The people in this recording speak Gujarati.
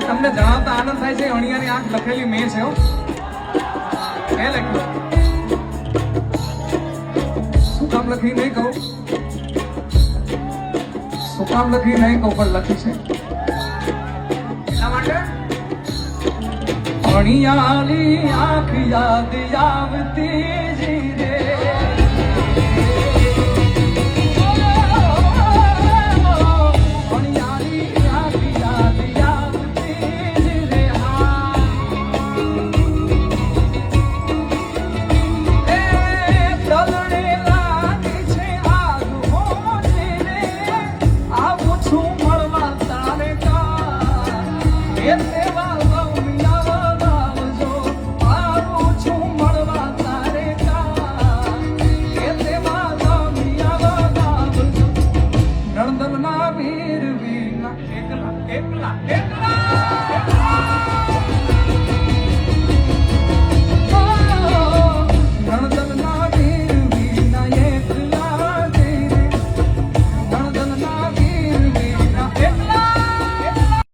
તમને જણાવતા આનંદ થાય છે અણિયાની આંખ લખેલી મેં છે હો એ લખ્યું શું કામ લખી નહીં કહું શું કામ લખી નહીં કહું પણ લખી છે એટલા માટે અણિયાની આંખ યાદ આવતી જી રે એકલા એકલા એકલા